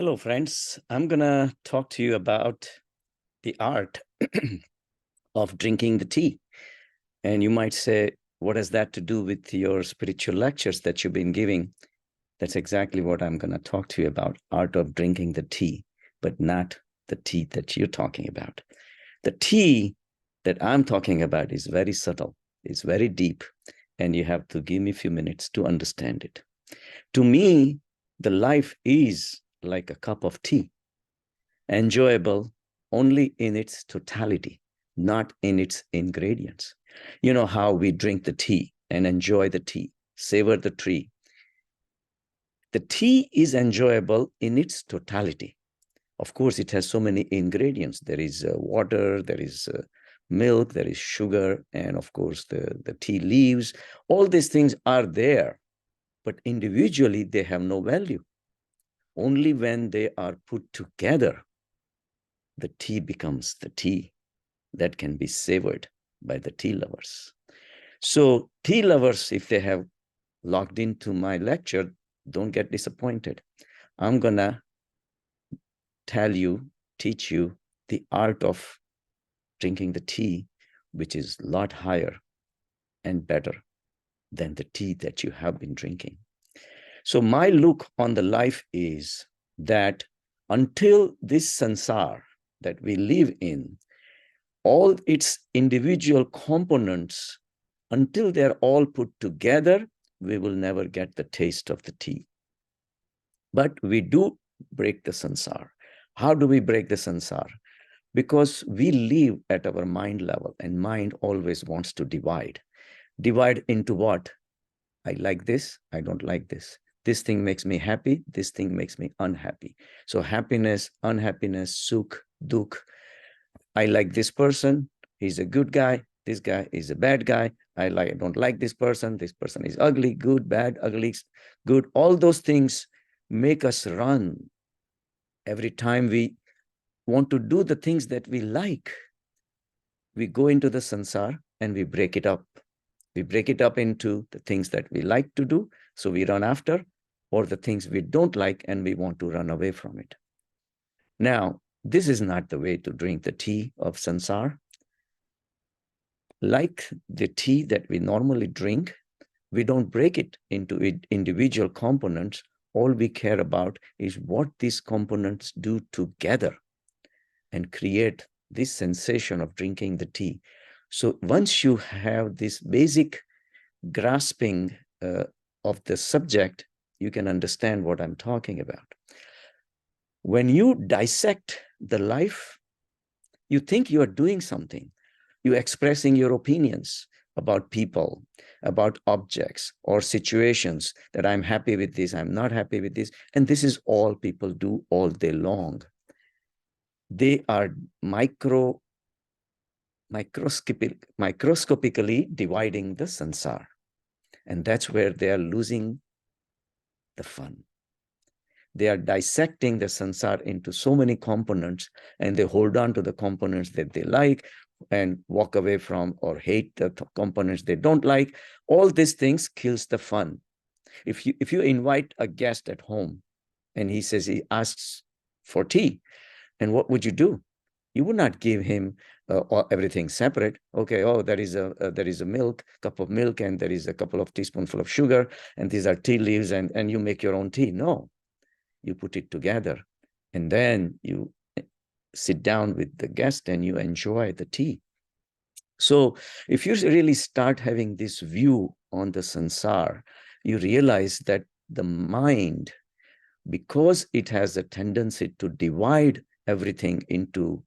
Hello, friends. I'm going to talk to you about the art of drinking the tea. And you might say, what has that to do with your spiritual lectures that you've been giving? That's exactly what I'm going to talk to you about, art of drinking the tea, but not the tea that you're talking about. The tea that I'm talking about is very subtle, it's very deep, and you have to give me a few minutes to understand it. To me, the life is like a cup of tea, enjoyable only in its totality, not in its ingredients. You know how we drink the tea and enjoy the tea, savor the tea. The tea is enjoyable in its totality. Of course, it has so many ingredients. There is water, there is milk, there is sugar, and of course, the tea leaves. All these things are there, but individually, they have no value. Only when they are put together, the tea becomes the tea that can be savored by the tea lovers. So tea lovers, if they have logged into my lecture, don't get disappointed. I'm going to teach you the art of drinking the tea, which is a lot higher and better than the tea that you have been drinking. So my look on the life is that until this sansar that we live in, all its individual components, until they're all put together, we will never get the taste of the tea. But we do break the sansar. How do we break the sansar? Because we live at our mind level, and mind always wants to divide. Divide into what? I like this, I don't like this. This thing makes me happy, this thing makes me unhappy. So happiness, unhappiness, sukh, dukh. I like this person, he's a good guy, this guy is a bad guy. I don't like this person is ugly, good, bad, ugly, good. All those things make us run every time we want to do the things that we like. We go into the sansar and we break it up. We break it up into the things that we like to do, so we run after, or the things we don't like and we want to run away from it. Now, this is not the way to drink the tea of sansar. Like the tea that we normally drink, we don't break it into individual components. All we care about is what these components do together and create this sensation of drinking the tea. So once you have this basic grasping of the subject, you can understand what I'm talking about. When you dissect the life, you think you are doing something. You're expressing your opinions about people, about objects or situations, that I'm happy with this, I'm not happy with this. And this is all people do all day long. They are microscopically dividing the sansar. And that's where they are losing the fun. They are dissecting the sansar into so many components, and they hold on to the components that they like and walk away from or hate the components they don't like. All these things kills the fun. If you invite a guest at home and he asks for tea, and what would you do? You would not give him everything separate. Okay, oh, there is a cup of milk, and there is a couple of teaspoonful of sugar, and these are tea leaves, and you make your own tea. No, you put it together, and then you sit down with the guest and you enjoy the tea. So if you really start having this view on the sansar, you realize that the mind, because it has a tendency to divide everything into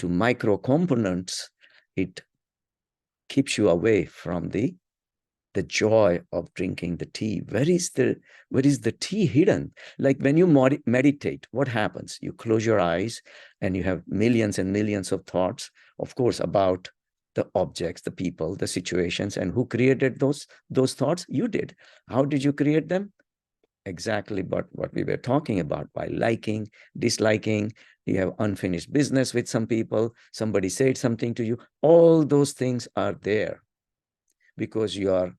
micro components, it keeps you away from the joy of drinking the tea. Where is the tea hidden? Like when you meditate, what happens? You close your eyes and you have millions and millions of thoughts, of course, about the objects, the people, the situations, and who created those thoughts? You did. How did you create them? Exactly what we were talking about, by liking, disliking. You have unfinished business with some people, somebody said something to you. All those things are there because you are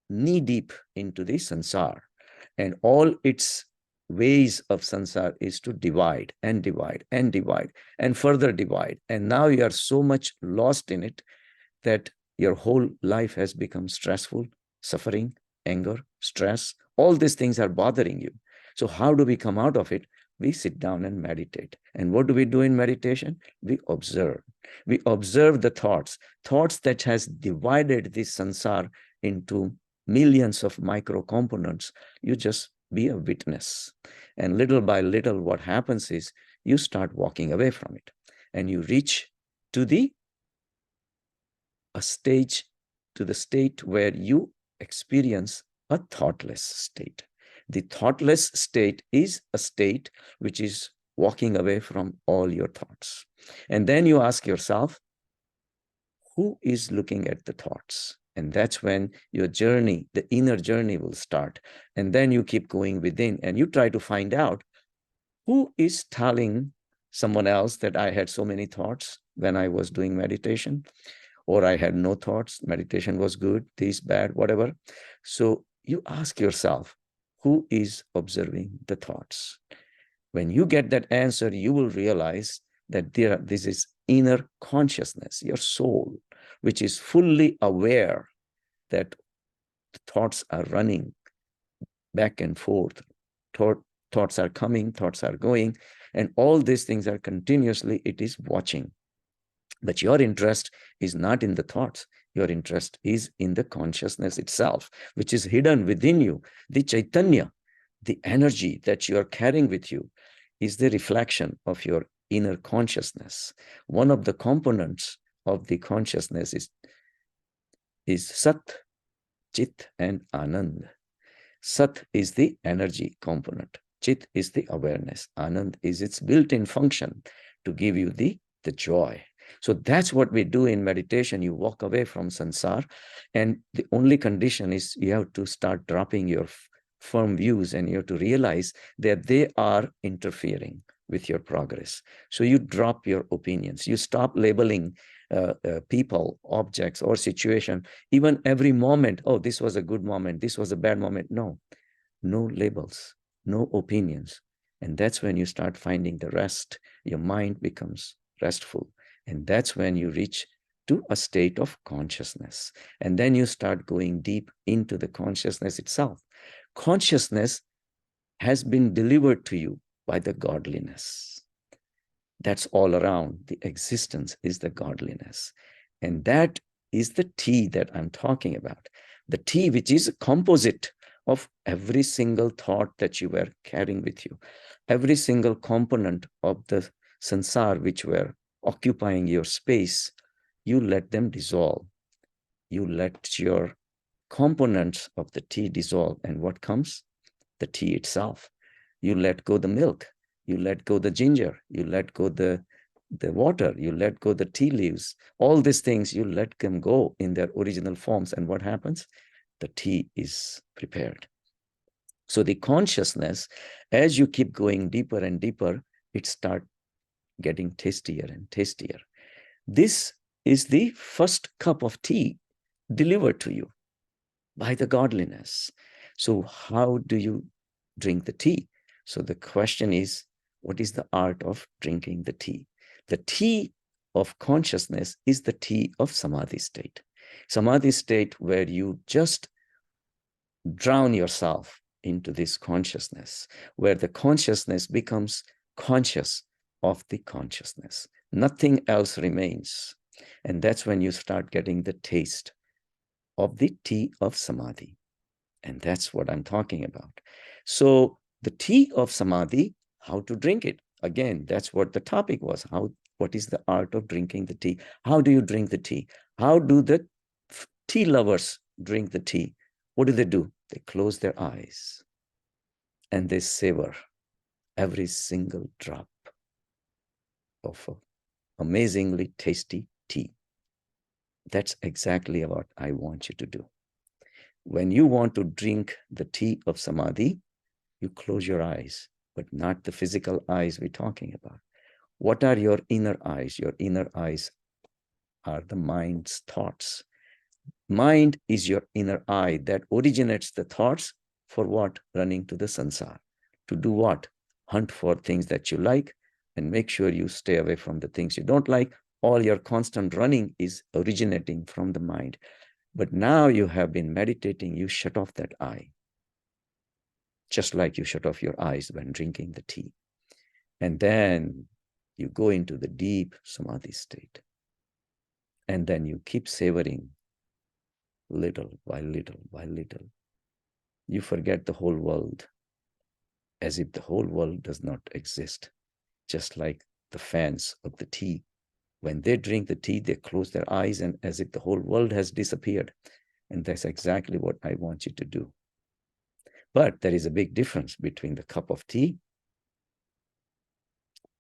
knee deep into the sansar, and all its ways of sansar is to divide and divide and divide and further divide. And now you are so much lost in it that your whole life has become stressful, suffering, anger, stress. All these things are bothering you. So how do we come out of it? We sit down and meditate. And what do we do in meditation? We observe. We observe the thoughts that has divided this sansar into millions of micro components. You just be a witness. And little by little, what happens is you start walking away from it and you reach to the state where you experience a thoughtless state. The thoughtless state is a state which is walking away from all your thoughts. And then you ask yourself, who is looking at the thoughts? And that's when your journey, the inner journey, will start. And then you keep going within and you try to find out who is telling someone else that I had so many thoughts when I was doing meditation, or I had no thoughts, meditation was good, this bad, whatever. So you ask yourself, who is observing the thoughts? When you get that answer, you will realize that this is inner consciousness, your soul, which is fully aware that the thoughts are running back and forth. Thoughts are coming, thoughts are going, and all these things are continuously, it is watching. But your interest is not in the thoughts. Your interest is in the consciousness itself, which is hidden within you. The Chaitanya, the energy that you are carrying with you, is the reflection of your inner consciousness. One of the components of the consciousness is Sat, Chit, and Anand. Sat is the energy component. Chit is the awareness. Anand is its built-in function to give you the joy. So that's what we do in meditation. You walk away from sansar, and the only condition is you have to start dropping your firm views, and you have to realize that they are interfering with your progress. So you drop your opinions. You stop labeling people, objects, or situation. Even every moment, oh, this was a good moment, this was a bad moment. No labels, no opinions. And that's when you start finding the rest. Your mind becomes restful. And that's when you reach to a state of consciousness. And then you start going deep into the consciousness itself. Consciousness has been delivered to you by the godliness. That's all around. The existence is the godliness. And that is the tea that I'm talking about. The tea, which is a composite of every single thought that you were carrying with you, every single component of the sansar which were occupying your space, you let them dissolve. You let your components of the tea dissolve. And what comes? The tea itself. You let go the milk. You let go the ginger. You let go the water. You let go the tea leaves. All these things, you let them go in their original forms. And what happens? The tea is prepared. So the consciousness, as you keep going deeper and deeper, it starts getting tastier and tastier. This is the first cup of tea delivered to you by the godliness. So how do you drink the tea? So the question is, what is the art of drinking the tea? The tea of consciousness is the tea of samadhi state. Samadhi state where you just drown yourself into this consciousness, where the consciousness becomes conscious of the consciousness. Nothing else remains. And that's when you start getting the taste of the tea of samadhi. And that's what I'm talking about. So the tea of samadhi, how to drink it? Again, that's what the topic was. What is the art of drinking the tea? How do you drink the tea? How do the tea lovers drink the tea? What do? They close their eyes and they savor every single drop of amazingly tasty tea. That's exactly what I want you to do. When you want to drink the tea of samadhi, you close your eyes, but not the physical eyes we're talking about. What are your inner eyes? Your inner eyes are the mind's thoughts. Mind is your inner eye that originates the thoughts for what? Running to the sansar. To do what? Hunt for things that you like and make sure you stay away from the things you don't like. All your constant running is originating from the mind. But now you have been meditating, you shut off that eye, just like you shut off your eyes when drinking the tea. And then you go into the deep samadhi state. And then you keep savoring little by little by little. You forget the whole world as if the whole world does not exist. Just like the fans of the tea. When they drink the tea, they close their eyes and as if the whole world has disappeared. And that's exactly what I want you to do. But there is a big difference between the cup of tea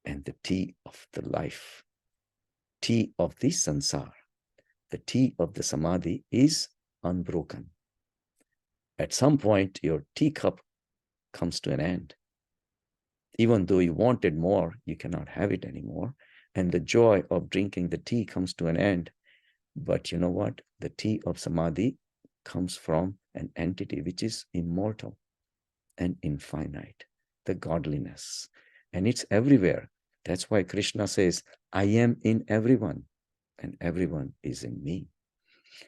and the tea of the life. Tea of the sansar. The tea of the samadhi is unbroken. At some point, your teacup comes to an end. Even though you wanted more, you cannot have it anymore. And the joy of drinking the tea comes to an end. But you know what? The tea of samadhi comes from an entity which is immortal and infinite, the godliness. And it's everywhere. That's why Krishna says, I am in everyone and everyone is in me.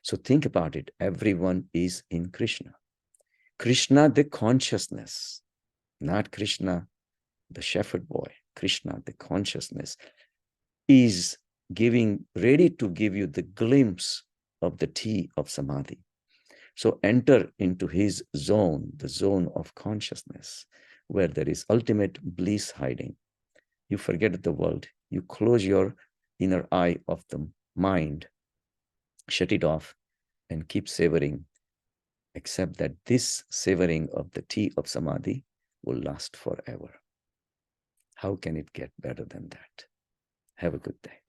So think about it. Everyone is in Krishna. Krishna, the consciousness, not Krishna, the shepherd boy. Krishna, the consciousness, is ready to give you the glimpse of the tea of samadhi. So enter into his zone, the zone of consciousness, where there is ultimate bliss hiding. You forget the world. You close your inner eye of the mind, shut it off, and keep savoring, except that this savoring of the tea of samadhi will last forever. How can it get better than that? Have a good day.